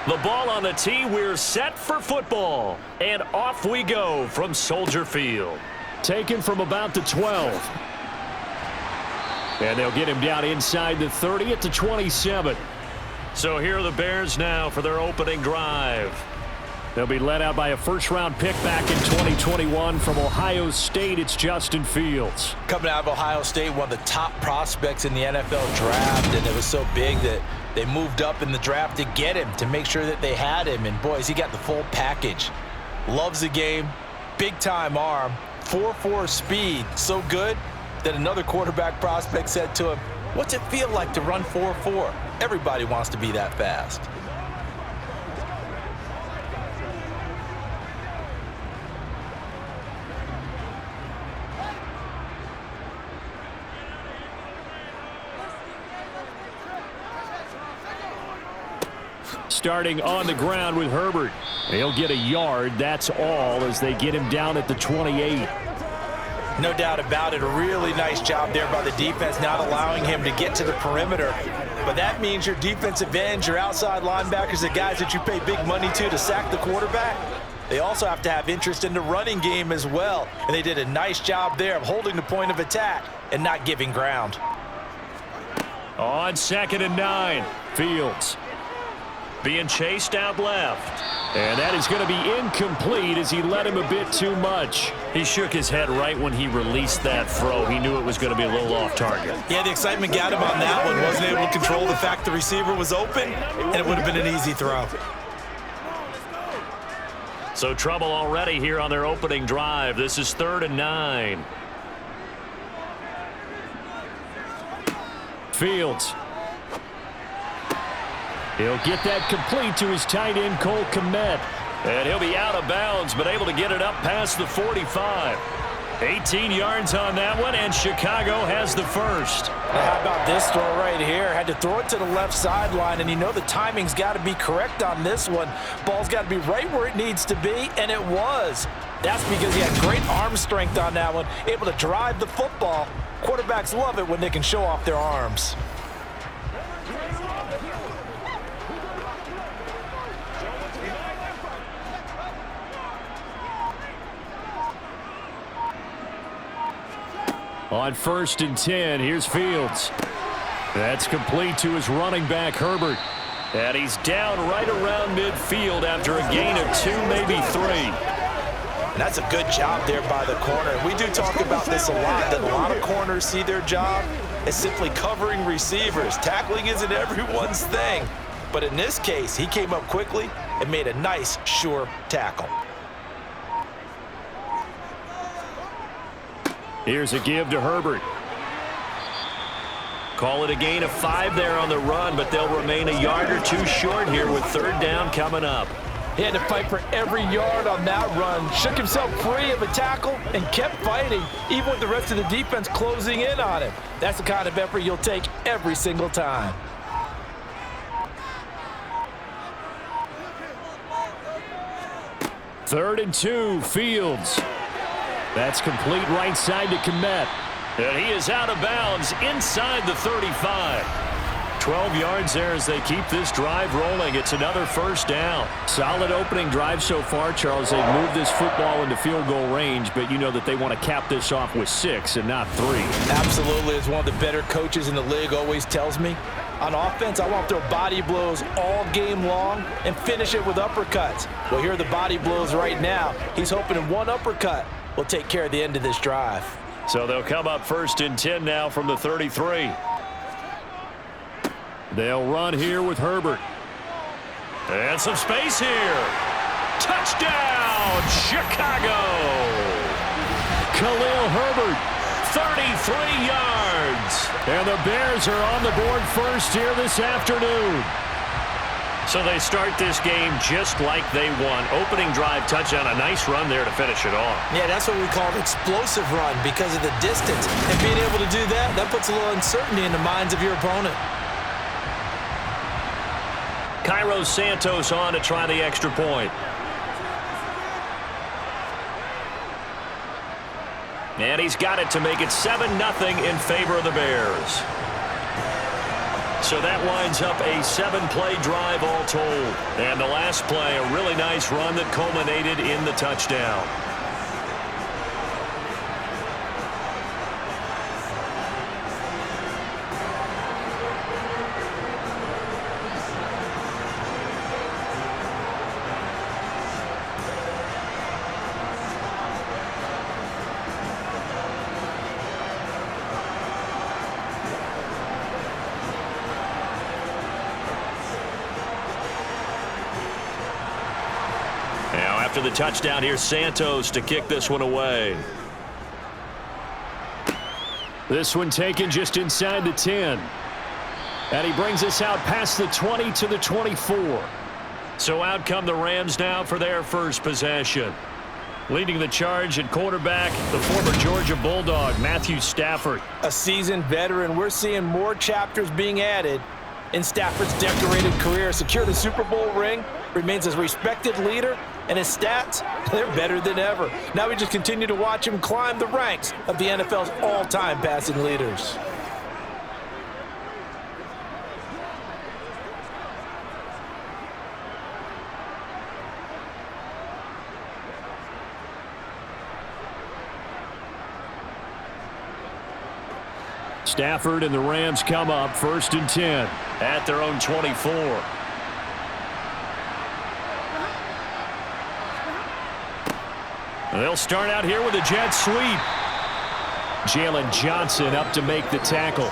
The ball on the tee, we're set for football. And off we go from Soldier Field. Taken from about the 12. And they'll get him down inside the 30 at the 27. So here are the Bears now for their opening drive. They'll be led out by a first-round pick back in 2021 from Ohio State. It's Justin Fields. Coming out of Ohio State, one of the top prospects in the NFL draft, and it was so big that they moved up in the draft to get him, to make sure that they had him. And, boys, he got the full package. Loves the game, big-time arm, 4.4 speed, so good that another quarterback prospect said to him, "What's it feel like to run 4.4? Everybody wants to be that fast." Starting on the ground with Herbert. He'll get a yard, that's all, as they get him down at the 28. No doubt about it. A really nice job there by the defense, not allowing him to get to the perimeter. But that means your defensive ends, your outside linebackers, the guys that you pay big money to sack the quarterback, they also have to have interest in the running game as well. And they did a nice job there of holding the point of attack and not giving ground. On 2nd and 9, Fields being chased out left. And that is going to be incomplete as he led him a bit too much. He shook his head right when he released that throw. He knew it was going to be a little off target. Yeah, the excitement got him on that one. Wasn't able to control the fact the receiver was open, and it would have been an easy throw. So trouble already here on their opening drive. This is 3rd and 9. Fields. He'll get that complete to his tight end, Cole Kmet. And he'll be out of bounds, but able to get it up past the 45. 18 yards on that one, and Chicago has the first. How about this throw right here? Had to throw it to the left sideline, and you know the timing's got to be correct on this one. Ball's got to be right where it needs to be, and it was. That's because he had great arm strength on that one, able to drive the football. Quarterbacks love it when they can show off their arms. On 1st and 10, here's Fields. That's complete to his running back, Herbert. And he's down right around midfield after a gain of 2, maybe 3. And that's a good job there by the corner. We do talk about this a lot, that a lot of corners see their job as simply covering receivers. Tackling isn't everyone's thing. But in this case, he came up quickly and made a nice, sure tackle. Here's a give to Herbert. Call it a gain of 5 there on the run, but they'll remain a yard or 2 short here with 3rd down coming up. He had to fight for every yard on that run. Shook himself free of a tackle and kept fighting, even with the rest of the defense closing in on him. That's the kind of effort you'll take every single time. Third and 2, Fields. That's complete right side to Kmet. And he is out of bounds inside the 35. 12 yards there as they keep this drive rolling. It's another first down. Solid opening drive so far, Charles. They've moved this football into field goal range, but you know that they want to cap this off with 6 and not 3. Absolutely. As one of the better coaches in the league always tells me, on offense, I want to throw body blows all game long and finish it with uppercuts. Well, here are the body blows right now. He's hoping in one uppercut will take care of the end of this drive. So they'll come up 1st and 10 now from the 33. They'll run here with Herbert. And some space here. Touchdown, Chicago! Khalil Herbert, 33 yards. And the Bears are on the board first here this afternoon. So they start this game just like they won. Opening drive touchdown, a nice run there to finish it off. Yeah, that's what we call an explosive run because of the distance. And being able to do that, that puts a little uncertainty in the minds of your opponent. Cairo Santos on to try the extra point. And he's got it to make it 7-0 in favor of the Bears. So that winds up a 7-play drive all told. And the last play, a really nice run that culminated in the touchdown. After the touchdown, here's Santos to kick this one away. This one taken just inside the 10. And he brings us out past the 20 to the 24. So out come the Rams now for their first possession. Leading the charge at quarterback, the former Georgia Bulldog, Matthew Stafford. A seasoned veteran. We're seeing more chapters being added in Stafford's decorated career. Secured a Super Bowl ring, remains a respected leader, and his stats, they're better than ever. Now we just continue to watch him climb the ranks of the NFL's all-time passing leaders. Stafford and the Rams come up 1st and 10 at their own 24. They'll start out here with a jet sweep. Jalen Johnson up to make the tackle.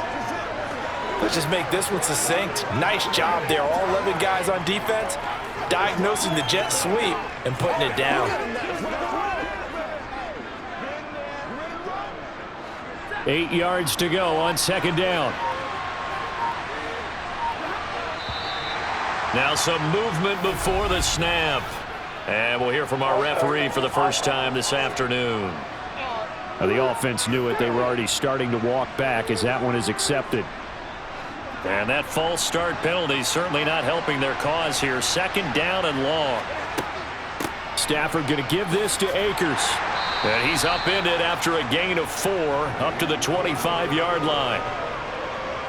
Let's just make this one succinct. Nice job there. All 11 guys on defense diagnosing the jet sweep and putting it down. 8 yards to go on 2nd down. Now some movement before the snap. And we'll hear from our referee for the first time this afternoon. The offense knew it. They were already starting to walk back as that one is accepted. And that false start penalty certainly not helping their cause here. 2nd down and long. Stafford going to give this to Akers. And he's upended after a gain of 4 up to the 25-yard line.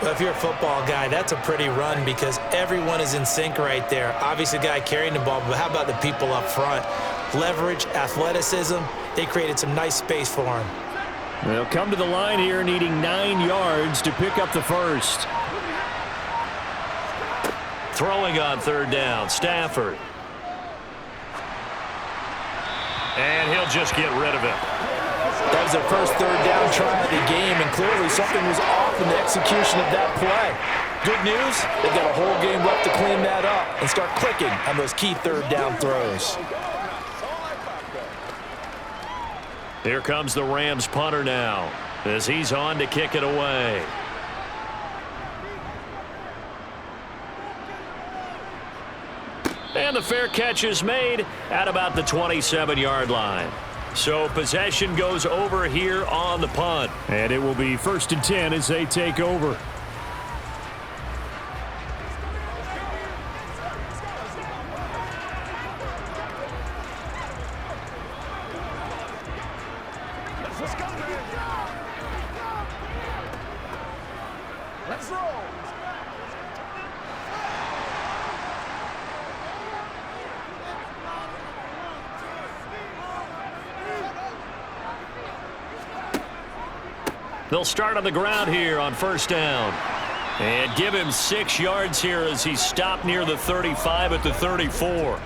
Well, if you're a football guy, that's a pretty run because everyone is in sync right there. Obviously, the guy carrying the ball, but how about the people up front? Leverage, athleticism, they created some nice space for him. They'll come to the line here needing 9 yards to pick up the first. Throwing on 3rd down, Stafford. And he'll just get rid of it. That was their first 3rd down try of the game, and clearly something was off in the execution of that play. Good news, they've got a whole game left to clean that up and start clicking on those key 3rd down throws. Here comes the Rams punter now as he's on to kick it away. And the fair catch is made at about the 27-yard line. So possession goes over here on the punt. And it will be 1st and 10 as they take over. Let's go, man. Let's roll. They'll start on the ground here on 1st down. And give him 6 yards here as he's stopped near the 35 at the 34.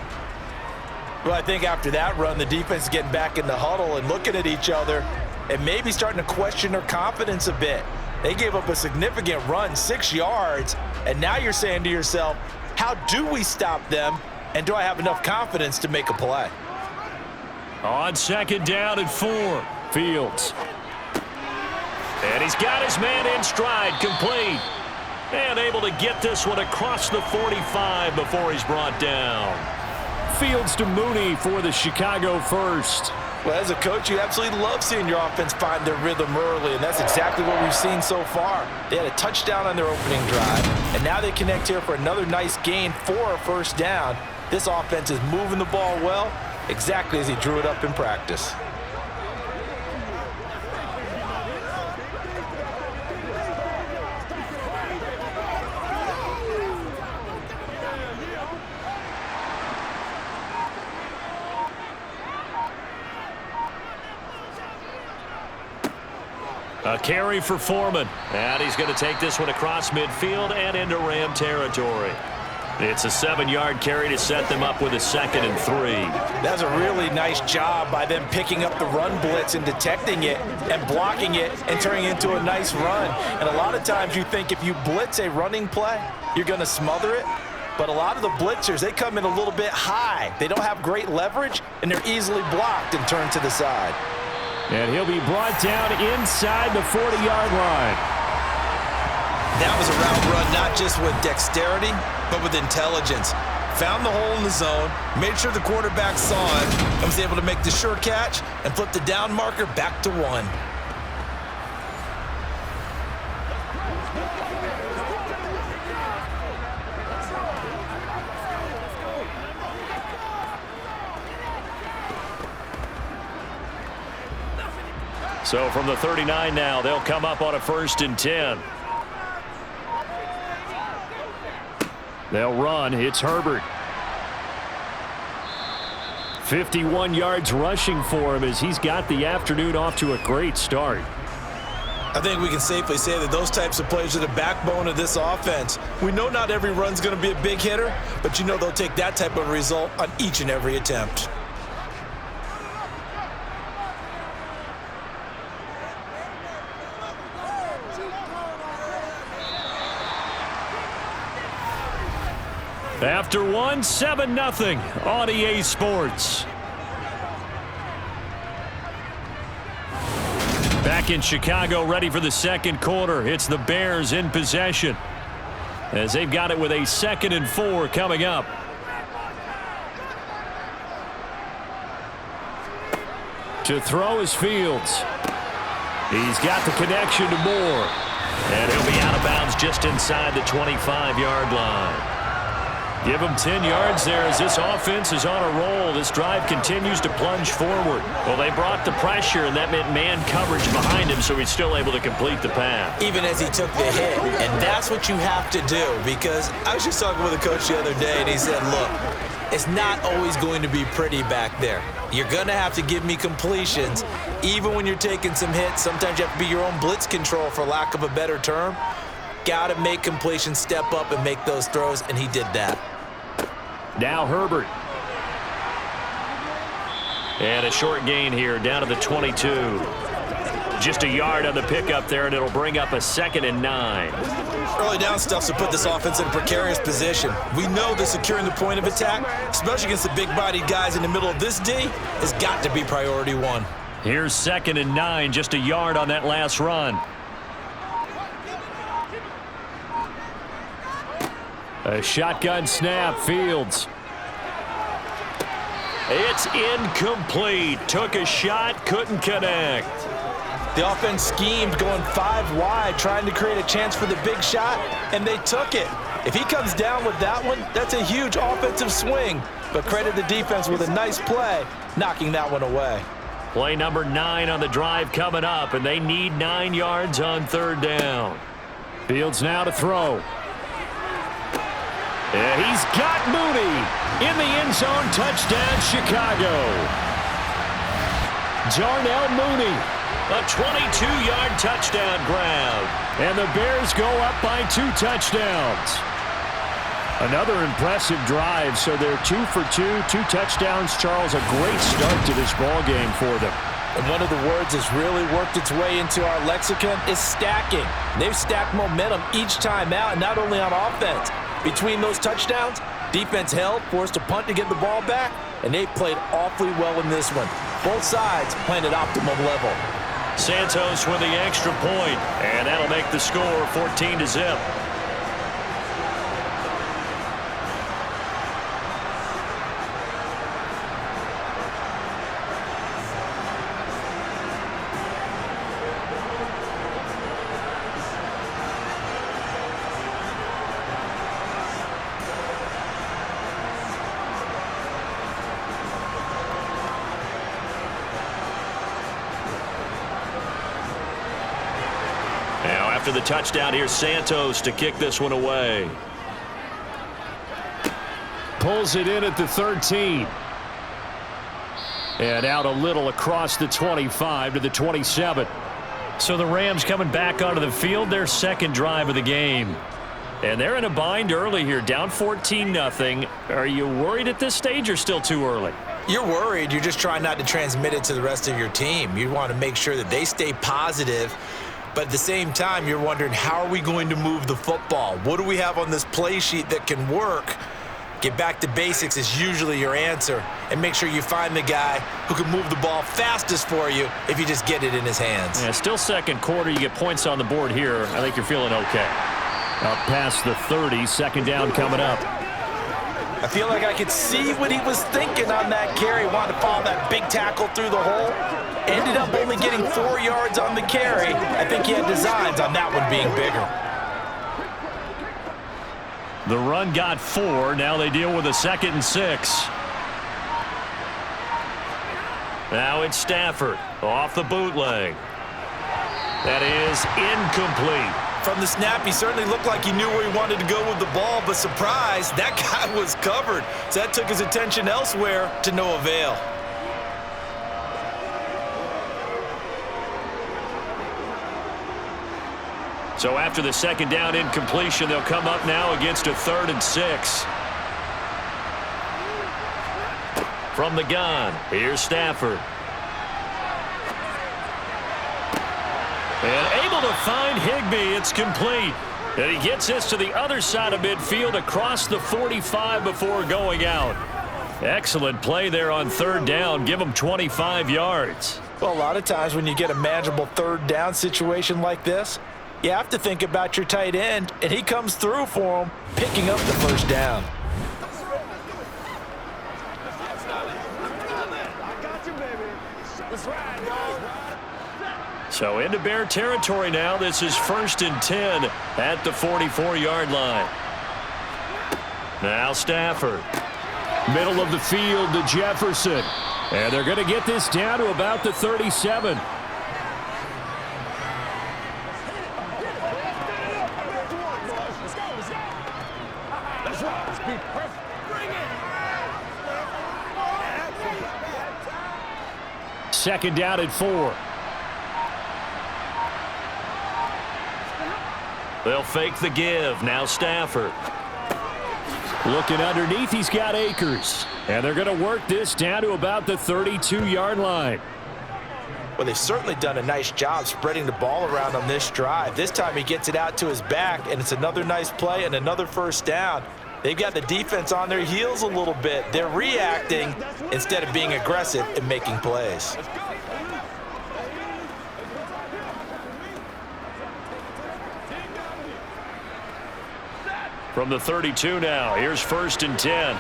Well, I think after that run, the defense is getting back in the huddle and looking at each other and maybe starting to question their confidence a bit. They gave up a significant run, 6 yards, and now you're saying to yourself, how do we stop them, and do I have enough confidence to make a play? On 2nd down and 4, Fields. And he's got his man in stride, complete. And able to get this one across the 45 before he's brought down. Fields to Mooney for the Chicago first. Well, as a coach, you absolutely love seeing your offense find their rhythm early, and that's exactly what we've seen so far. They had a touchdown on their opening drive, and now they connect here for another nice gain for a 1st down. This offense is moving the ball well, exactly as he drew it up in practice. A carry for Foreman. And he's going to take this one across midfield and into Ram territory. It's a 7-yard carry to set them up with a 2nd and 3. That's a really nice job by them picking up the run blitz and detecting it and blocking it and turning it into a nice run. And a lot of times you think if you blitz a running play, you're going to smother it. But a lot of the blitzers, they come in a little bit high. They don't have great leverage, and they're easily blocked and turned to the side. And he'll be brought down inside the 40-yard line. That was a route run not just with dexterity, but with intelligence. Found the hole in the zone, made sure the quarterback saw it, and was able to make the sure catch and flip the down marker back to 1. So from the 39 now, they'll come up on a 1st and 10. They'll run. It's Herbert. 51 yards rushing for him as he's got the afternoon off to a great start. I think we can safely say that those types of plays are the backbone of this offense. We know not every run's going to be a big hitter, but you know they'll take that type of result on each and every attempt. After 1, 7-0 on EA Sports. Back in Chicago, ready for the 2nd quarter. It's the Bears in possession as they've got it with a 2nd and 4 coming up. To throw is Fields. He's got the connection to Moore. And he'll be out of bounds just inside the 25-yard line. Give him 10 yards there as this offense is on a roll. This drive continues to plunge forward. Well, they brought the pressure, and that meant man coverage behind him, so he's still able to complete the pass. Even as he took the hit, and that's what you have to do, because I was just talking with a coach the other day, and he said, look, it's not always going to be pretty back there. You're going to have to give me completions. Even when you're taking some hits, sometimes you have to be your own blitz control, for lack of a better term. Got to make completions, step up, and make those throws, and he did that. Now Herbert. And a short gain here down to the 22. Just a yard on the pickup there, and it'll bring up a 2nd and 9. Early down stuff to put this offense in a precarious position. We know that securing the point of attack, especially against the big-bodied guys in the middle of this D, has got to be priority 1. Here's 2nd and 9, just a yard on that last run. A shotgun snap, Fields. It's incomplete. Took a shot, couldn't connect. The offense schemed going 5 wide, trying to create a chance for the big shot, and they took it. If he comes down with that one, that's a huge offensive swing. But credit the defense with a nice play, knocking that one away. Play number 9 on the drive coming up, and they need 9 yards on 3rd down. Fields now to throw. Yeah, he's got Mooney in the end zone. Touchdown, Chicago. Darnell Mooney, a 22-yard touchdown grab. And the Bears go up by 2 touchdowns. Another impressive drive, so they're 2 for 2, 2 touchdowns. Charles, a great start to this ball game for them. And one of the words that's really worked its way into our lexicon is stacking. They've stacked momentum each time out, and not only on offense. Between those touchdowns, defense held, forced a punt to get the ball back, and they played awfully well in this one. Both sides playing at optimum level. Santos with the extra point, and that'll make the score 14-0. After the touchdown, here's Santos to kick this one away. Pulls it in at the 13. And out a little across the 25 to the 27. So the Rams coming back onto the field, their second drive of the game. And they're in a bind early here, down 14-0. Are you worried at this stage or still too early? You're worried. You're just trying not to transmit it to the rest of your team. You want to make sure that they stay positive. But at the same time, you're wondering, how are we going to move the football? What do we have on this play sheet that can work? Get back to basics is usually your answer. And make sure you find the guy who can move the ball fastest for you if you just get it in his hands. Yeah, still second quarter. You get points on the board here. I think you're feeling okay. Up past the 30, second down coming up. I feel like I could see what he was thinking on that carry. Wanted to follow that big tackle through the hole. Ended up only getting 4 yards on the carry. I think he had designs on that one being bigger. The run got 4. Now they deal with a 2nd and 6. Now it's Stafford off the bootleg. That is incomplete. From the snap, he certainly looked like he knew where he wanted to go with the ball, but surprise, that guy was covered. So that took his attention elsewhere to no avail. So after the second down incompletion, they'll come up now against a 3rd and 6. From the gun, here's Stafford. And able to find Higbee. It's complete. And he gets this to the other side of midfield across the 45 before going out. Excellent play there on 3rd down. Give him 25 yards. Well, a lot of times when you get a manageable 3rd down situation like this, you have to think about your tight end, and he comes through for him, picking up the 1st down. I got you, baby. Let's ride, dog. So into Bear territory now. This is 1st and 10 at the 44-yard line. Now Stafford. Middle of the field to Jefferson. And they're going to get this down to about the 37. Let's ride. Let's be perfect. Bring it. Second down at 4. They'll fake the give. Now Stafford. Looking underneath, he's got Akers. And they're going to work this down to about the 32-yard line. Well, they've certainly done a nice job spreading the ball around on this drive. This time he gets it out to his back, and it's another nice play and another 1st down. They've got the defense on their heels a little bit. They're reacting instead of being aggressive and making plays. From the 32 now, here's 1st and 10.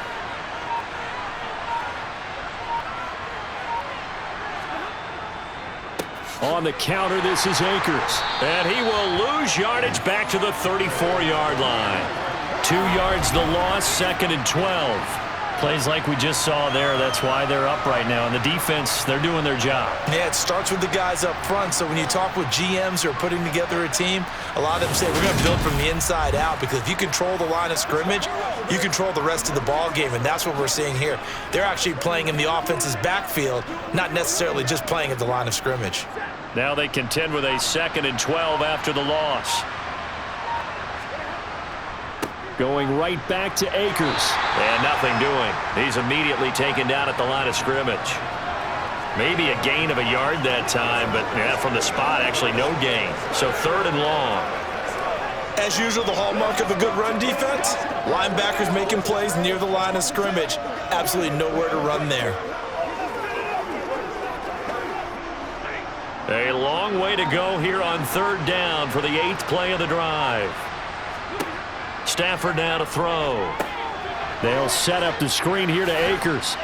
On the counter, this is Akers. And he will lose yardage back to the 34-yard line. 2 yards the loss, 2nd and 12. Plays like we just saw there. That's why they're up right now. And the defense, they're doing their job. Yeah, it starts with the guys up front. So when you talk with GMs who are putting together a team, a lot of them say we're going to build from the inside out, because if you control the line of scrimmage, you control the rest of the ball game, and that's what we're seeing here. They're actually playing in the offense's backfield, not necessarily just playing at the line of scrimmage. Now they contend with a 2nd and 12 after the loss. Going right back to Akers. And nothing doing. He's immediately taken down at the line of scrimmage. Maybe a gain of a yard that time, but yeah, from the spot, actually no gain. So 3rd and long. As usual, the hallmark of a good run defense, linebackers making plays near the line of scrimmage. Absolutely nowhere to run there. A long way to go here on 3rd down for the 8th play of the drive. Stafford now to throw. They'll set up the screen here to Akers.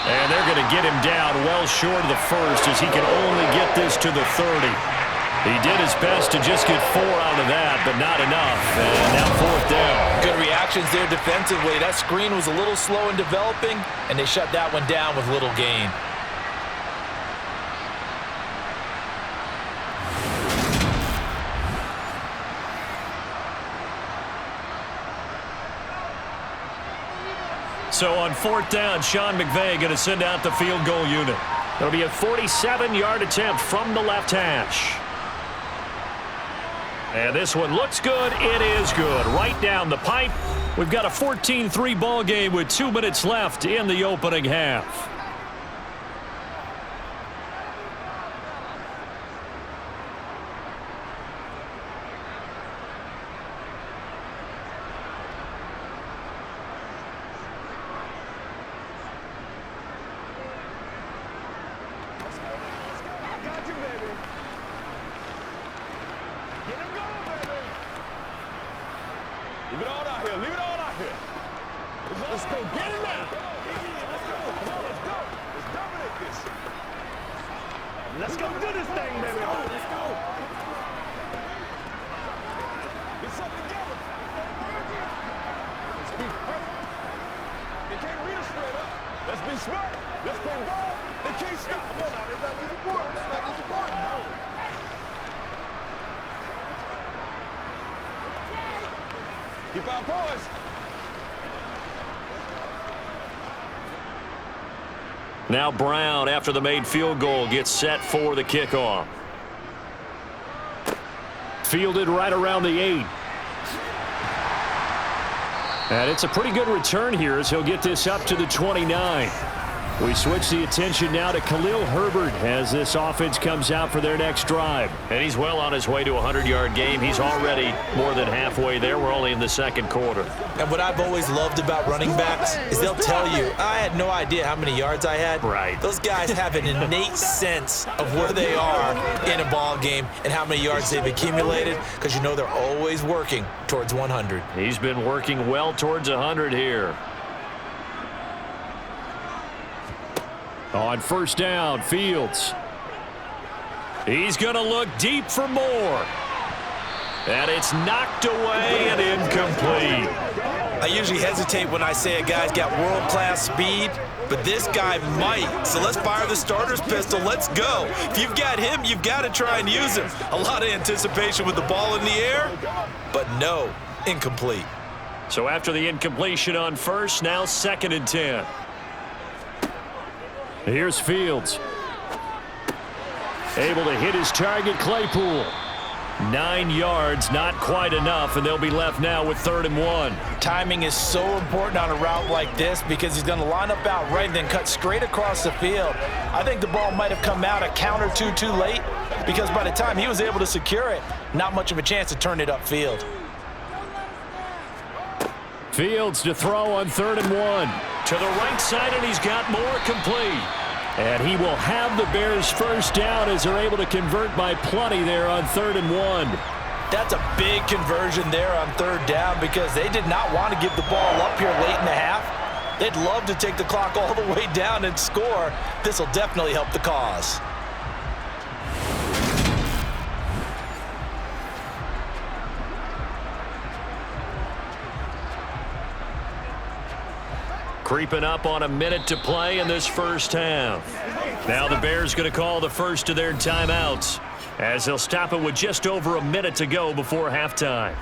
And they're going to get him down well short of the 1st, as he can only get this to the 30. He did his best to just get 4 out of that, but not enough. And now 4th down. Good reactions there defensively. That screen was a little slow in developing, and they shut that one down with little gain. So on 4th down, Sean McVay going to send out the field goal unit. It'll be a 47-yard attempt from the left hash. And this one looks good. It is good. Right down the pipe. We've got a 14-3 ball game with 2 minutes left in the opening half. Leave it all out here. Leave it all out here. Let's go. Get it now. Let's go. Come on, let's go. Let's dominate this. Let's go do this thing, baby. Let's go. Get something together. Let's be perfect. They can't read us straight up. Let's be smart. Let's play ball. They can't stop. Come on now. They're not losing board. They're not losing board. No. Keep our boys. Now Brown, after the made field goal, gets set for the kickoff. Fielded right around the 8. And it's a pretty good return here as he'll get this up to the 29. We switch the attention now to Khalil Herbert as this offense comes out for their next drive. And he's well on his way to a 100-yard game. He's already more than halfway there. We're only in the second quarter. And what I've always loved about running backs is they'll tell you, I had no idea how many yards I had. Right. Those guys have an innate sense of where they are in a ball game and how many yards they've accumulated because you know they're always working towards 100. He's been working well towards 100 here. On first down, Fields. He's going to look deep for more. And it's knocked away and incomplete. I usually hesitate when I say a guy's got world-class speed, but this guy might. So let's fire the starter's pistol. Let's go. If you've got him, you've got to try and use him. A lot of anticipation with the ball in the air, but no, incomplete. So after the incompletion on first, now 2nd and 10. Here's Fields. Able to hit his target, Claypool. 9 yards, not quite enough, and they'll be left now with 3rd and 1. Timing is so important on a route like this because he's going to line up out right and then cut straight across the field. I think the ball might have come out a count or two too late because by the time he was able to secure it, not much of a chance to turn it upfield. Fields to throw on 3rd and 1. To the right side, and he's got more complete. And he will have the Bears first down as they're able to convert by plenty there on 3rd and 1. That's a big conversion there on 3rd down because they did not want to give the ball up here late in the half. They'd love to take the clock all the way down and score. This will definitely help the cause. Creeping up on a minute to play in this first half. Now the Bears going to call the first of their timeouts as they'll stop it with just over a minute to go before halftime.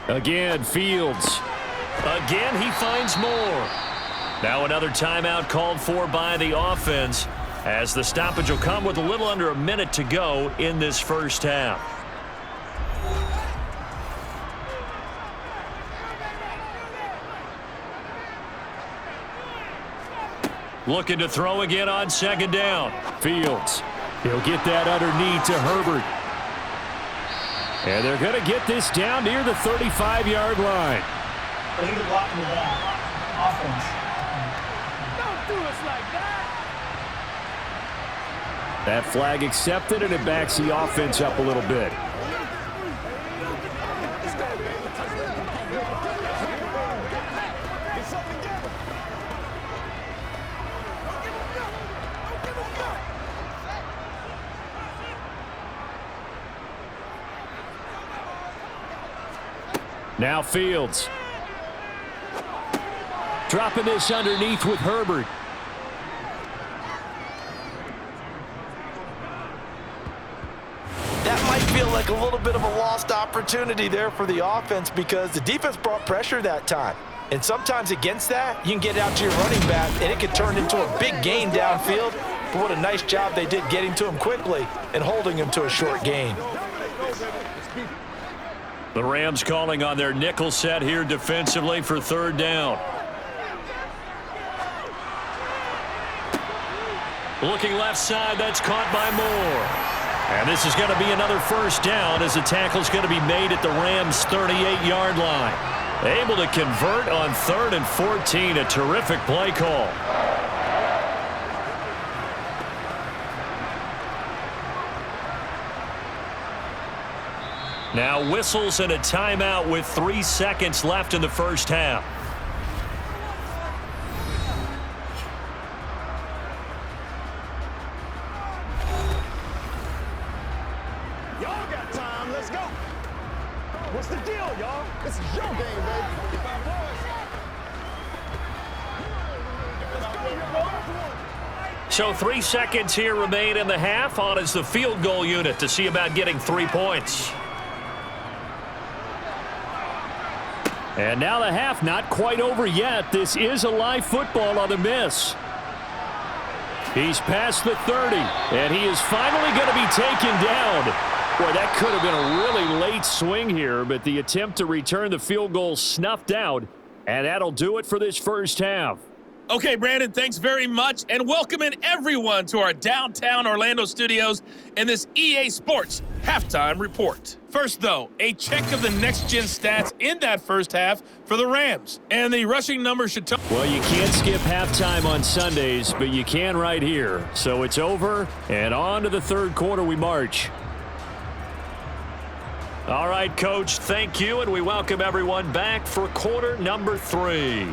Again, Fields. Again, he finds more. Now another timeout called for by the offense as the stoppage will come with a little under a minute to go in this first half. Looking to throw again on 2nd down. Fields. He'll get that underneath to Herbert. And they're going to get this down near the 35-yard line. But he's blocking the back. Offense. Don't do us like that. That flag accepted, and it backs the offense up a little bit. Now Fields. Dropping this underneath with Herbert. like a little bit of a lost opportunity there for the offense because the defense brought pressure that time. And sometimes against that, you can get out to your running back, and it could turn into a big gain downfield. But what a nice job they did getting to him quickly and holding him to a short gain. The Rams calling on their nickel set here defensively for third down. Looking left side, that's caught by Moore. And this is going to be another first down as the tackle's going to be made at the Rams' 38-yard line. Able to convert on 3rd and 14, a terrific play call. Now whistles and a timeout with 3 seconds left in the first half. Y'all got time. Let's go. What's the deal, y'all? This is your game, baby. So 3 seconds here remain in the half. On is the field goal unit to see about getting 3 points. And now the half not quite over yet. This is a live football on the miss. He's past the 30, and he is finally going to be taken down. Boy, that could have been a really late swing here, but the attempt to return the field goal snuffed out, and that'll do it for this first half. Okay, Brandon, thanks very much, and welcoming everyone to our downtown Orlando studios in this EA Sports Halftime Report. First, though, a check of the next-gen stats in that first half for the Rams, and the rushing numbers should tell. Well, you can't skip halftime on Sundays, but you can right here. So it's over, and on to the third quarter we march. All right, Coach, thank you, and we welcome everyone back for quarter number 3.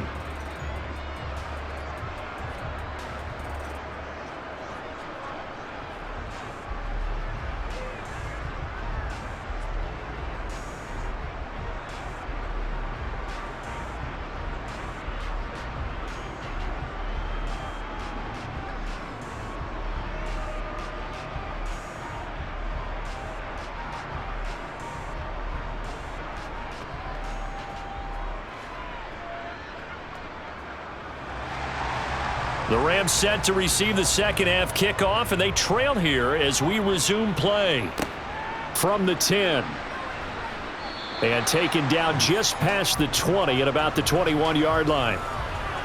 The Rams set to receive the second half kickoff, and they trail here as we resume play. From the 10. And taken down just past the 20 at about the 21-yard line.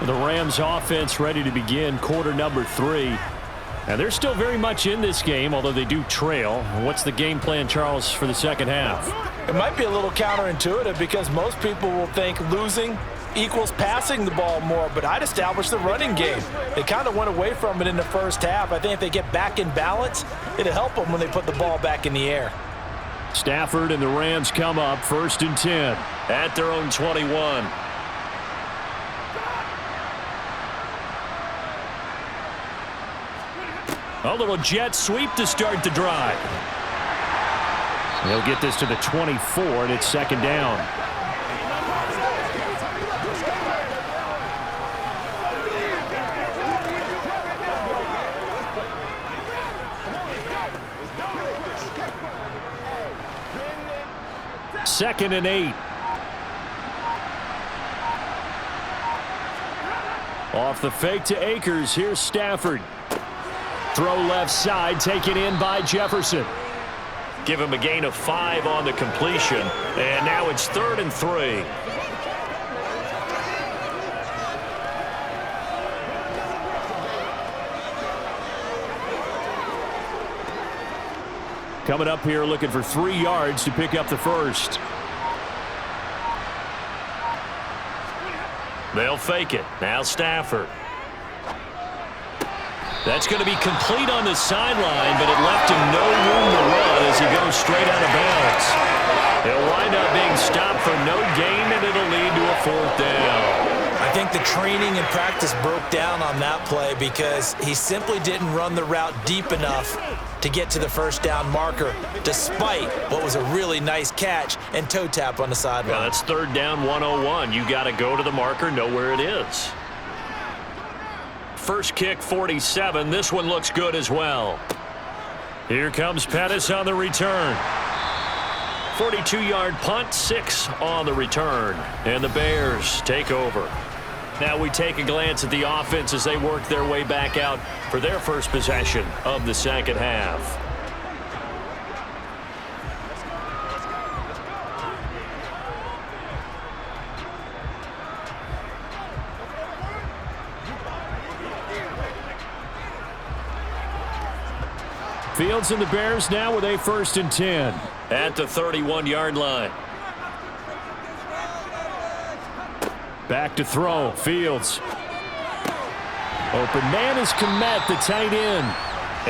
The Rams offense ready to begin quarter number 3. And they're still very much in this game, although they do trail. What's the game plan, Charles, for the second half? It might be a little counterintuitive because most people will think losing equals passing the ball more, but I'd establish the running game. They kind of went away from it in the first half. I think if they get back in balance, it'll help them when they put the ball back in the air. Stafford and the Rams come up 1st and 10 at their own 21. A little jet sweep to start the drive. They'll get this to the 24, and it's second down. Second and 8. Off the fake to Akers. Here's Stafford. Throw left side, taken in by Jefferson. Give him a gain of 5 on the completion. And now it's 3rd and 3. Coming up here looking for 3 yards to pick up the first. They'll fake it. Now Stafford. That's going to be complete on the sideline, but it left him no room to run as he goes straight out of bounds. He'll wind up being stopped for no gain, and it'll lead to a 4th down. I think the training and practice broke down on that play because he simply didn't run the route deep enough to get to the first down marker, despite what was a really nice catch and toe tap on the sideline. Well, that's 3rd down 101. You got to go to the marker, know where it is. First kick 47. This one looks good as well. Here comes Pettis on the return. 42-yard punt, 6 on the return. And the Bears take over. Now we take a glance at the offense as they work their way back out for their first possession of the second half. Fields and the Bears now with a 1st and 10 at the 31-yard line. Back to throw. Fields. Open man is Kmet, the tight end.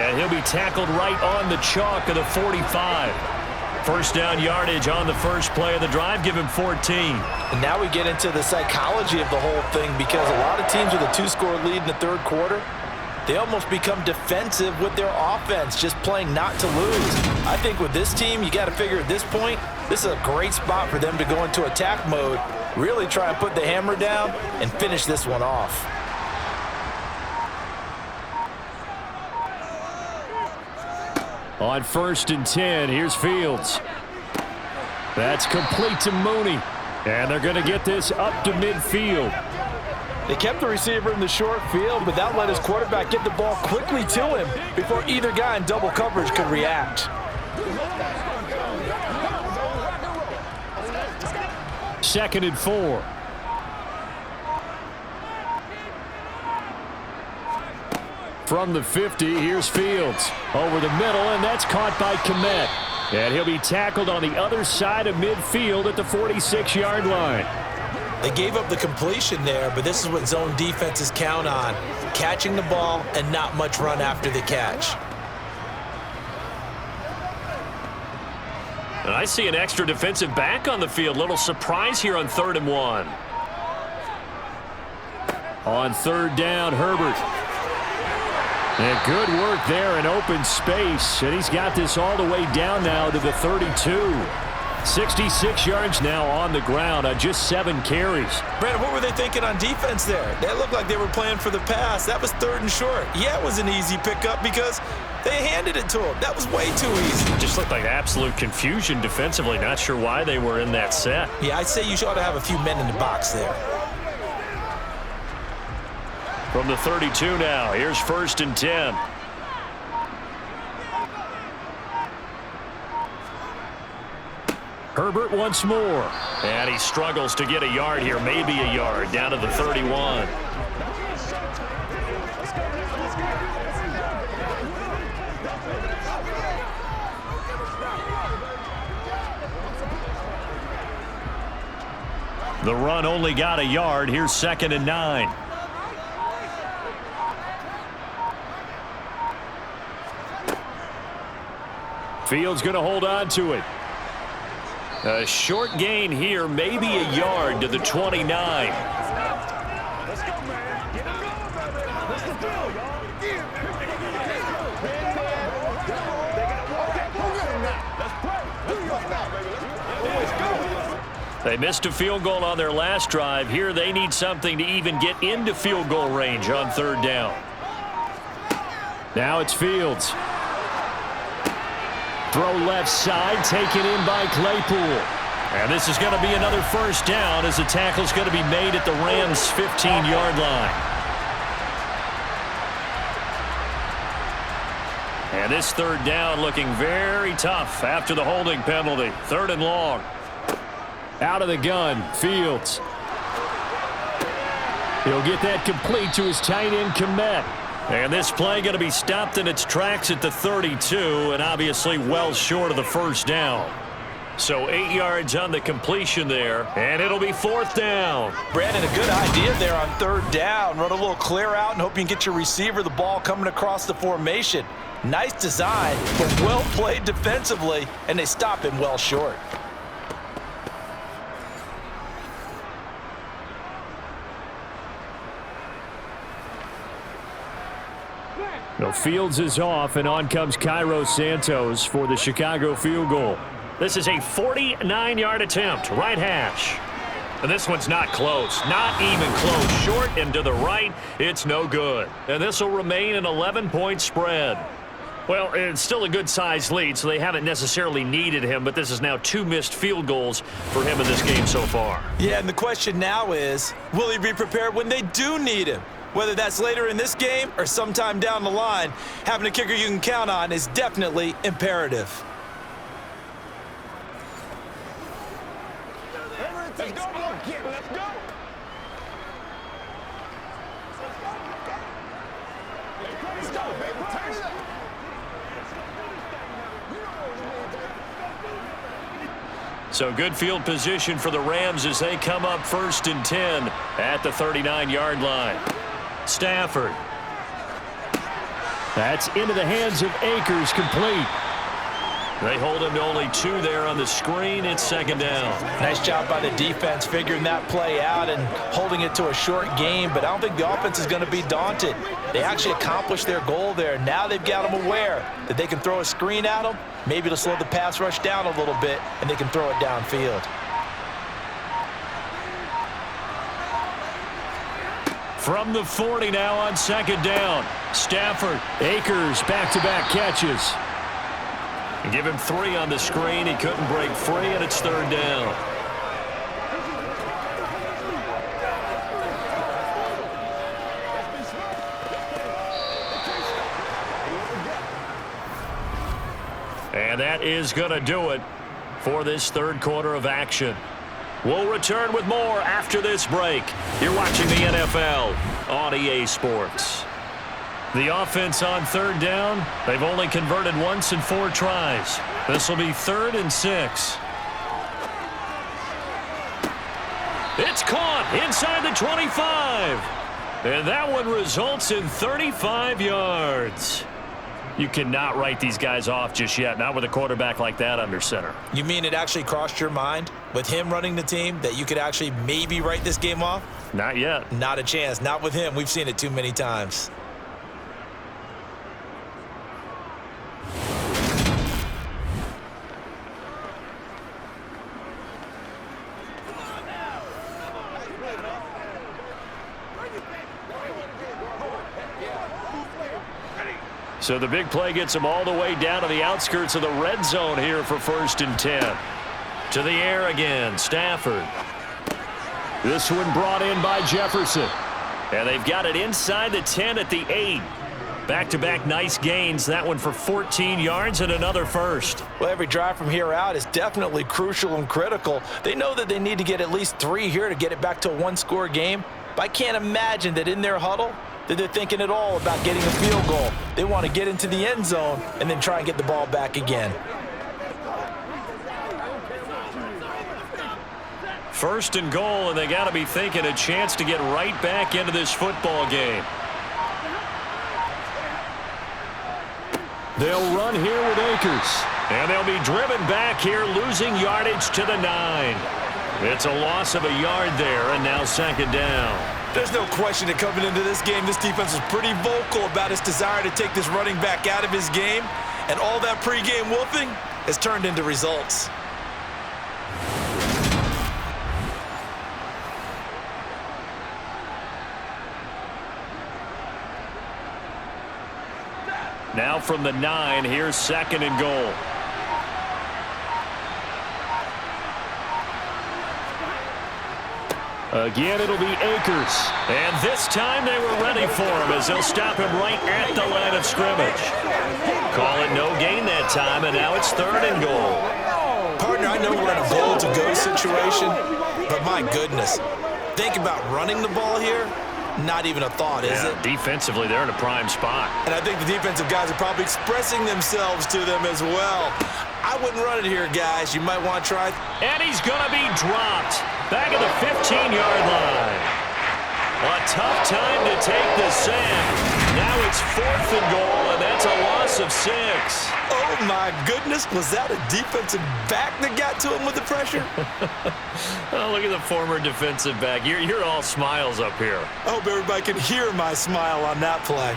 And he'll be tackled right on the chalk of the 45. First down yardage on the first play of the drive. Give him 14. And now we get into the psychology of the whole thing, because a lot of teams with a 2-score lead in the third quarter, they almost become defensive with their offense, just playing not to lose. I think with this team, you got to figure at this point, this is a great spot for them to go into attack mode, really try and put the hammer down and finish this one off. On 1st and 10, here's Fields. That's complete to Mooney. And they're going to get this up to midfield. They kept the receiver in the short field, but that let his quarterback get the ball quickly to him before either guy in double coverage could react. 2nd and 4. From the 50, here's Fields. Over the middle, and that's caught by Kmet. And he'll be tackled on the other side of midfield at the 46-yard line. They gave up the completion there, but this is what zone defenses count on: catching the ball and not much run after the catch. And I see an extra defensive back on the field. Little surprise here on 3rd and 1. On 3rd down, Herbert. And good work there in open space. And he's got this all the way down now to the 32. 66 yards now on the ground on just 7 carries. Brandon, what were they thinking on defense there? That looked like they were playing for the pass. That was 3rd and short. Yeah, it was an easy pickup because they handed it to him. That was way too easy. Just looked like absolute confusion defensively. Not sure why they were in that set. Yeah, I'd say you ought to have a few men in the box there. From the 32 now, here's 1st and 10. Herbert once more. And he struggles to get a yard here, maybe a yard, down to the 31. The run only got a yard. Here's 2nd and 9. Fields going to hold on to it. A short gain here, maybe a yard to the 29. Let's go, man. Get him going, baby. What's the deal, y'all? They got to walk that program now. Let's play. Let's go now, baby. Let's go. They missed a field goal on their last drive. Here they need something to even get into field goal range on 3rd down. Now it's Fields. Throw left side, taken in by Claypool. And this is going to be another 1st down as the tackle's going to be made at the Rams' 15-yard line. And this 3rd down looking very tough after the holding penalty. 3rd and long. Out of the gun, Fields. He'll get that complete to his tight end, Kmet. And this play going to be stopped in its tracks at the 32, and obviously well short of the 1st down. So 8 yards on the completion there, and it'll be 4th down. Brandon, a good idea there on 3rd down. Run a little clear out and hope you can get your receiver the ball coming across the formation. Nice design, but well played defensively, and they stop him well short. No, Fields is off, and on comes Cairo Santos for the Chicago field goal. This is a 49-yard attempt, right hash. And this one's not close, not even close. Short and to the right, it's no good. And this will remain an 11-point spread. Well, it's still a good-sized lead, so they haven't necessarily needed him, but this is now 2 missed field goals for him in this game so far. Yeah, and the question now is, will he be prepared when they do need him? Whether that's later in this game or sometime down the line, having a kicker you can count on is definitely imperative. Let's go, boy. Let's go. Let's go, baby. Turn it up. So good field position for the Rams as they come up 1st and 10 at the 39-yard line. Stafford. That's into the hands of Akers, complete. They hold him to only 2 there on the screen. It's 2nd down. Nice job by the defense figuring that play out and holding it to a short game, but I don't think the offense is going to be daunted. They actually accomplished their goal there. Now they've got them aware that they can throw a screen at them, maybe to slow the pass rush down a little bit, and they can throw it downfield. From the 40 now on 2nd down. Stafford, Akers, back-to-back catches. Give him 3 on the screen. He couldn't break free, and it's 3rd down. And that is going to do it for this 3rd quarter of action. We'll return with more after this break. You're watching the NFL on EA Sports. The offense on 3rd down, they've only converted once in 4 tries. This will be 3rd and 6. It's caught inside the 25. And that one results in 35 yards. You cannot write these guys off just yet, not with a quarterback like that under center. You mean it actually crossed your mind with him running the team that you could actually maybe write this game off? Not yet. Not a chance. Not with him. We've seen it too many times. So the big play gets him all the way down to the outskirts of the red zone here for 1st and 10. To the air again, Stafford. This one brought in by Jefferson. And they've got it inside the 10 at the 8. Back-to-back nice gains. That one for 14 yards and another first. Well, every drive from here out is definitely crucial and critical. They know that they need to get at least 3 here to get it back to a 1-score game. But I can't imagine that in their huddle that they're thinking at all about getting a field goal. They want to get into the end zone and then try and get the ball back again. 1st and goal, and they got to be thinking a chance to get right back into this football game. They'll run here with Akers. And they'll be driven back here, losing yardage to the 9. It's a loss of a yard there, and now 2nd down. There's no question that coming into this game, this defense was pretty vocal about its desire to take this running back out of his game, and all that pregame wolfing has turned into results. Now from the 9, here's 2nd and goal. Again, it'll be Akers. And this time they were ready for him as they'll stop him right at the line of scrimmage. Call it no gain that time, and now it's 3rd and goal. Partner, I know we're in a goal-to-go situation, but my goodness, think about running the ball here. Not even a thought, is it? Defensively, they're in a prime spot. And I think the defensive guys are probably expressing themselves to them as well. I wouldn't run it here, guys. You might want to try. And he's going to be dropped back at the 15-yard line. A tough time to take the sack. Now it's 4th and goal, and that's a loss of 6. Oh, my goodness. Was that a defensive back that got to him with the pressure? Oh, look at the former defensive back. You're all smiles up here. I hope everybody can hear my smile on that play.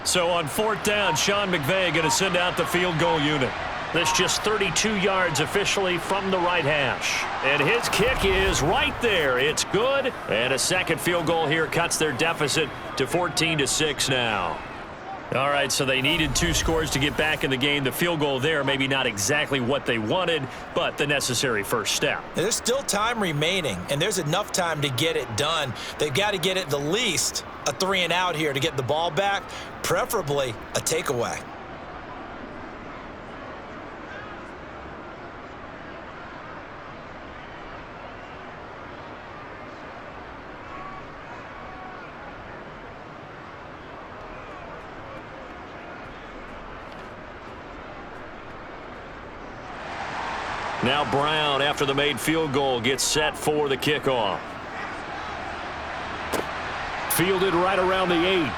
So on 4th down, Sean McVay going to send out the field goal unit. This just 32 yards officially from the right hash. And his kick is right there. It's good. And a second field goal here cuts their deficit to 14-6 now. All right, so they needed 2 scores to get back in the game. The field goal there, maybe not exactly what they wanted, but the necessary first step. There's still time remaining, and there's enough time to get it done. They've got to get at the least a 3-and-out here to get the ball back, preferably a takeaway. Now Brown, after the made field goal, gets set for the kickoff. Fielded right around the 8.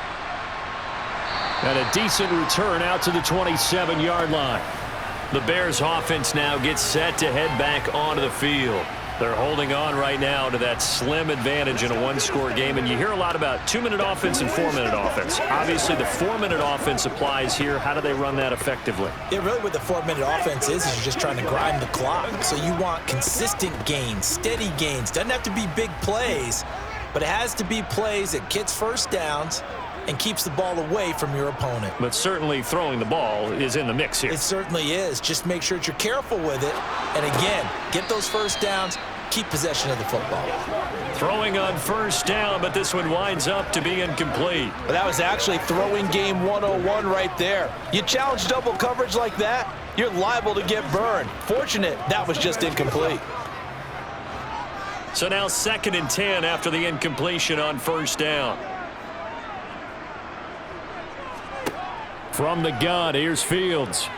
And a decent return out to the 27-yard line. The Bears offense now gets set to head back onto the field. They're holding on right now to that slim advantage in a 1-score game. And you hear a lot about 2-minute offense and 4-minute offense. Obviously, the 4-minute offense applies here. How do they run that effectively? Yeah, really what the 4-minute offense is you're just trying to grind the clock. So you want consistent gains, steady gains. Doesn't have to be big plays, but it has to be plays that gets first downs and keeps the ball away from your opponent. But certainly throwing the ball is in the mix here. It certainly is. Just make sure that you're careful with it. And again, get those first downs, keep possession of the football. Throwing on first down, but this one winds up to be incomplete. Well, that was actually throwing game 101 right there. You challenge double coverage like that, you're liable to get burned. Fortunate, that was just incomplete. So now 2nd and 10 after the incompletion on first down. From the gun, here's Fields.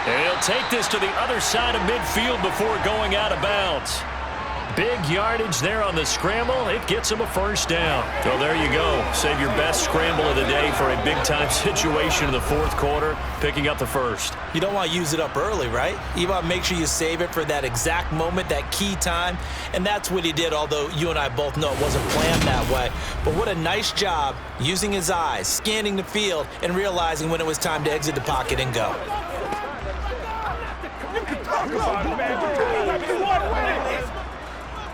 And he'll take this to the other side of midfield before going out of bounds. Big yardage there on the scramble. It gets him a first down. So there you go. Save your best scramble of the day for a big-time situation in the 4th quarter, picking up the first. You don't want to use it up early, right? You want to make sure you save it for that exact moment, that key time. And that's what he did, although you and I both know it wasn't planned that way. But what a nice job using his eyes, scanning the field, and realizing when it was time to exit the pocket and go.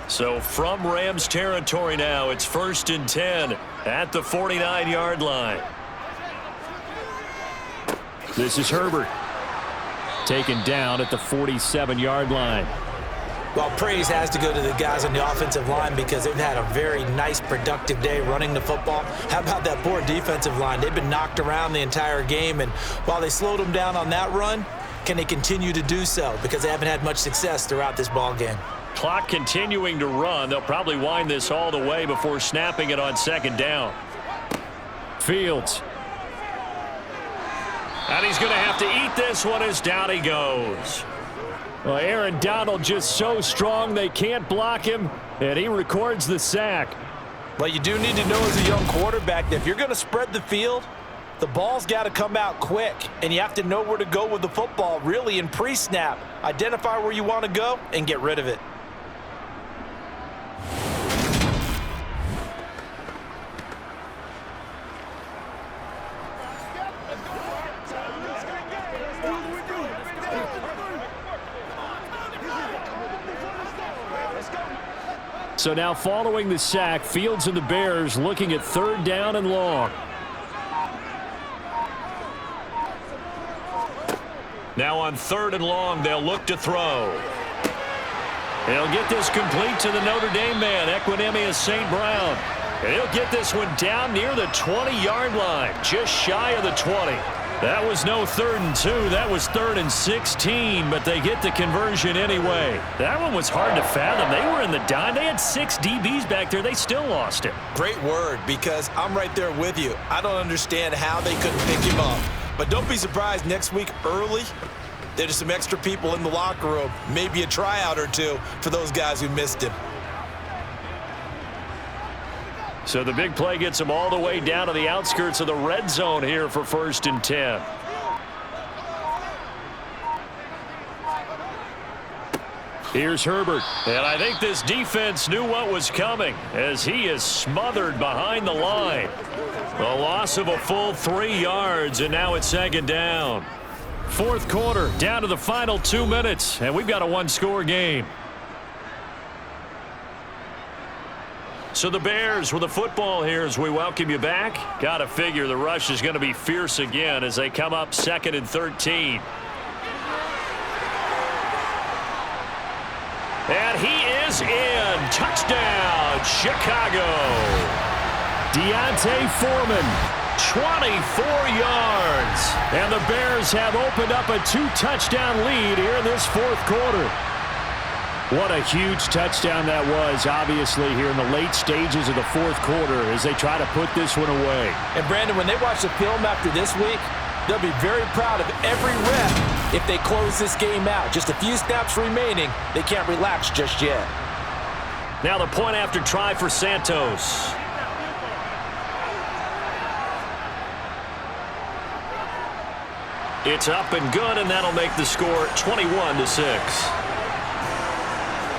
So from Rams territory now, it's 1st and 10 at the 49-yard line. This is Herbert. Taken down at the 47-yard line. Well, praise has to go to the guys on the offensive line because they've had a very nice, productive day running the football. How about that poor defensive line? They've been knocked around the entire game, and while they slowed them down on that run, can they continue to do so? Because they haven't had much success throughout this ball game. Clock continuing to run. They'll probably wind this all the way before snapping it on 2nd down. Fields. And he's going to have to eat this one as down he goes. Well, Aaron Donald just so strong they can't block him, and he records the sack. Well, you do need to know as a young quarterback that if you're going to spread the field, the ball's got to come out quick, and you have to know where to go with the football, really in pre-snap. Identify where you want to go and get rid of it. So now following the sack, Fields and the Bears looking at 3rd down and long. Now on 3rd and long, they'll look to throw. They'll get this complete to the Notre Dame man, Equinemius St. Brown. And he'll get this one down near the 20-yard line, just shy of the 20. That was no 3rd and 2. That was 3rd and 16, but they get the conversion anyway. That one was hard to fathom. They were in the dime. They had 6 DBs back there. They still lost it. Great word, because I'm right there with you. I don't understand how they couldn't pick him up. But don't be surprised next week early, there's some extra people in the locker room, maybe a tryout or two for those guys who missed him. So the big play gets them all the way down to the outskirts of the red zone here for 1st and 10. Here's Herbert. And I think this defense knew what was coming as he is smothered behind the line. A loss of a full 3 yards, and now it's second down. Fourth quarter, down to the final 2 minutes, and we've got a one-score game. So the Bears with the football here as we welcome you back. Got to figure the rush is going to be fierce again as they come up 2nd and 13. And he is in. Touchdown, Chicago. Deontay Foreman, 24 yards. And the Bears have opened up a 2-touchdown lead here in this fourth quarter. What a huge touchdown that was, obviously, here in the late stages of the fourth quarter as they try to put this one away. And, Brandon, when they watch the film after this week, they'll be very proud of every rep if they close this game out. Just a few snaps remaining. They can't relax just yet. Now the point after try for Santos. It's up and good, and that'll make the score 21-6.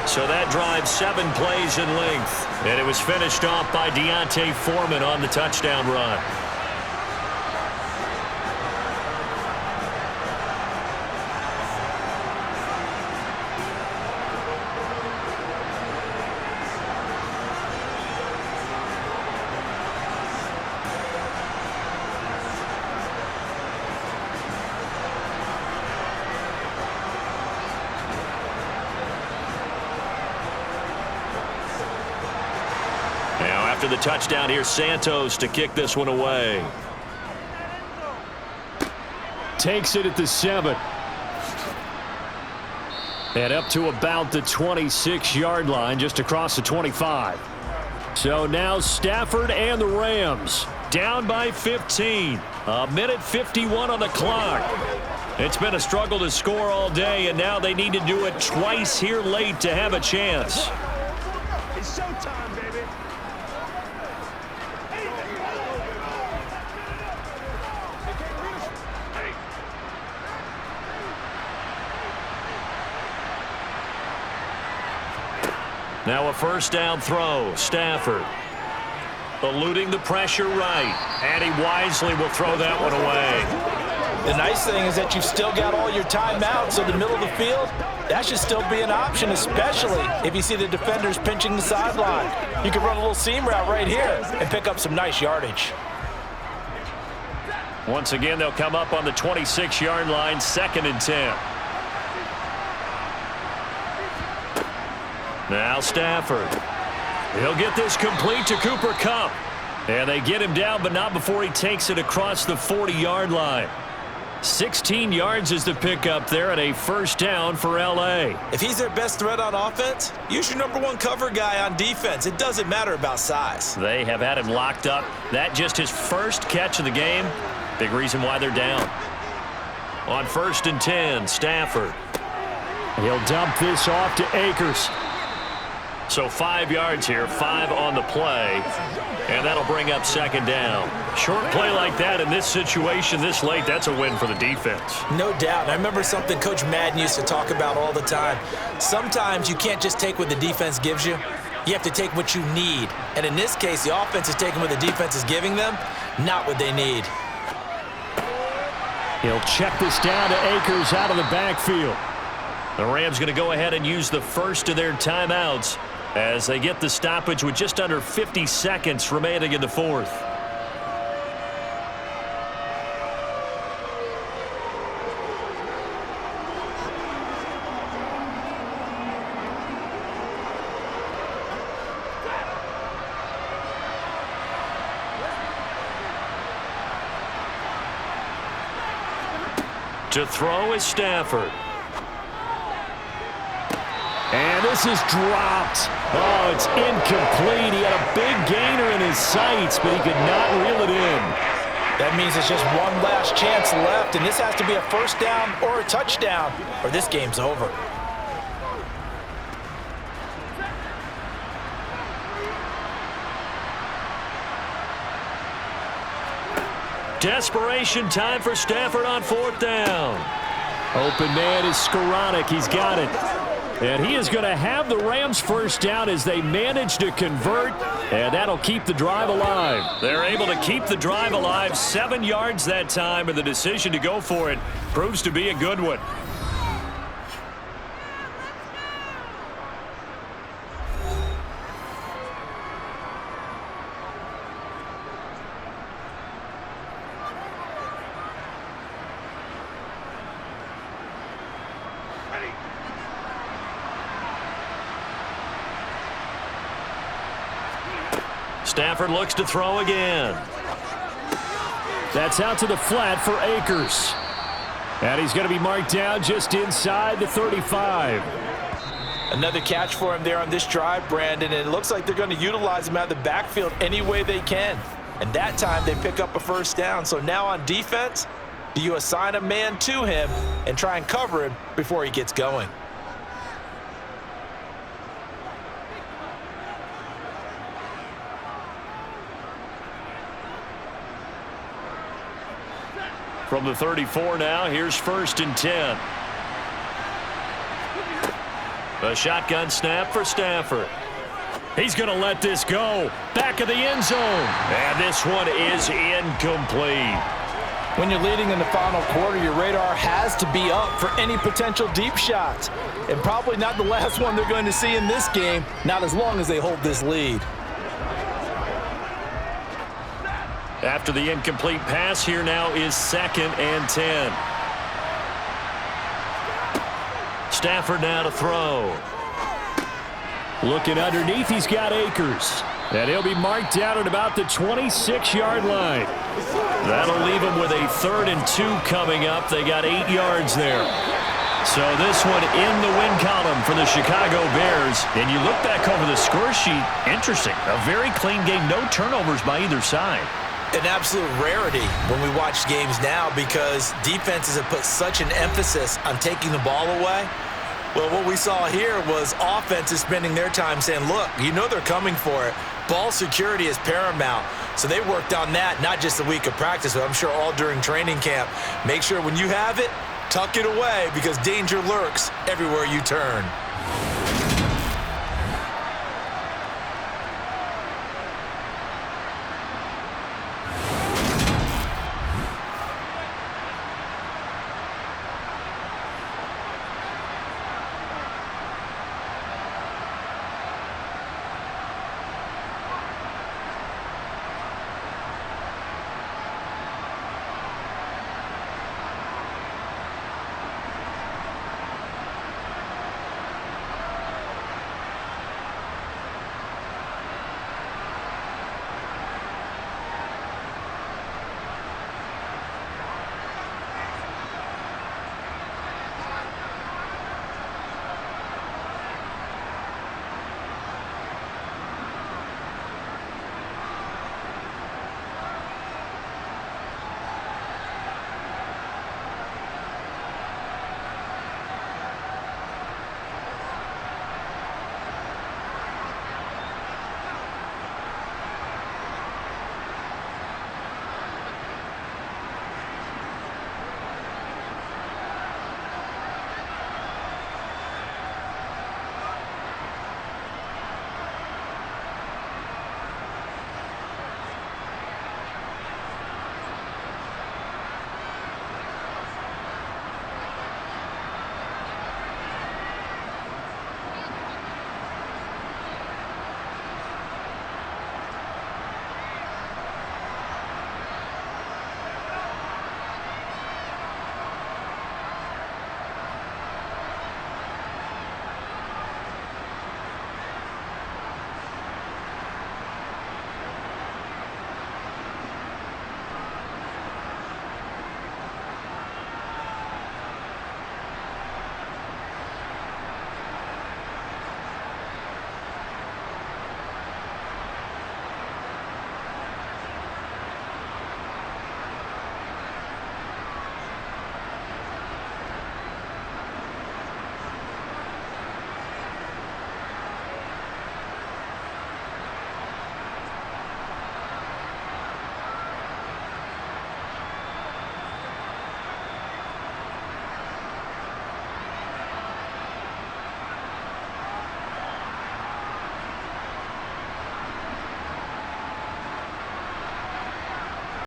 So that drive 7 plays in length, and it was finished off by Deontay Foreman on the touchdown run. After the touchdown, here's Santos to kick this one away. Takes it at the 7. And up to about the 26-yard line, just across the 25. So now Stafford and the Rams down by 15. 1:51 on the clock. It's been a struggle to score all day, and now they need to do it twice here late to have a chance. It's showtime, baby. Now a first down throw. Stafford eluding the pressure right. And he wisely will throw that one away. The nice thing is that you've still got all your timeouts in the middle of the field. That should still be an option, especially if you see the defenders pinching the sideline. You can run a little seam route right here and pick up some nice yardage. Once again, they'll come up on the 26-yard line, 2nd and 10. Now Stafford. He'll get this complete to Cooper Kupp. And they get him down, but not before he takes it across the 40-yard line. 16 yards is the pickup there, and a first down for L.A. If he's their best threat on offense, use your #1 cover guy on defense. It doesn't matter about size. They have had him locked up. That just his first catch of the game. Big reason why they're down. On 1st and 10, Stafford. He'll dump this off to Akers. So 5 yards here, 5 on the play, and that'll bring up 2nd down. Short play like that in this situation this late, that's a win for the defense. No doubt. I remember something Coach Madden used to talk about all the time. Sometimes you can't just take what the defense gives you. You have to take what you need. And in this case, the offense is taking what the defense is giving them, not what they need. He'll check this down to Akers out of the backfield. The Rams going to go ahead and use the first of their timeouts as they get the stoppage with just under 50 seconds remaining in the fourth. To throw is Stafford. And this is dropped. Oh, it's incomplete. He had a big gainer in his sights, but he could not reel it in. That means it's just one last chance left, and this has to be a first down or a touchdown, or this game's over. Desperation time for Stafford on 4th down. Open man is Skoranek. He's got it. And he is going to have the Rams first down as they manage to convert, and that'll keep the drive alive. They're able to keep the drive alive, 7 yards that time, and the decision to go for it proves to be a good one. Stafford looks to throw again. That's out to the flat for Akers. And he's going to be marked down just inside the 35. Another catch for him there on this drive, Brandon, and it looks like they're going to utilize him out of the backfield any way they can. And that time they pick up a first down. So now on defense, do you assign a man to him and try and cover him before he gets going? From the 34 now, here's 1st and 10. A shotgun snap for Stafford. He's going to let this go. Back of the end zone. And this one is incomplete. When you're leading in the final quarter, your radar has to be up for any potential deep shots. And probably not the last one they're going to see in this game, not as long as they hold this lead. After the incomplete pass, here now is 2nd and 10. Stafford now to throw. Looking underneath, he's got Akers. And he'll be marked down at about the 26-yard line. That'll leave him with a 3rd and 2 coming up. They got 8 yards there. So this one in the win column for the Chicago Bears. And you look back over the score sheet, interesting. A very clean game, no turnovers by either side. An absolute rarity when we watch games now because defenses have put such an emphasis on taking the ball away. Well, what we saw here was offenses spending their time saying, look, you know they're coming for it. Ball security is paramount. So they worked on that, not just a week of practice, but I'm sure all during training camp. Make sure when you have it, tuck it away because danger lurks everywhere you turn.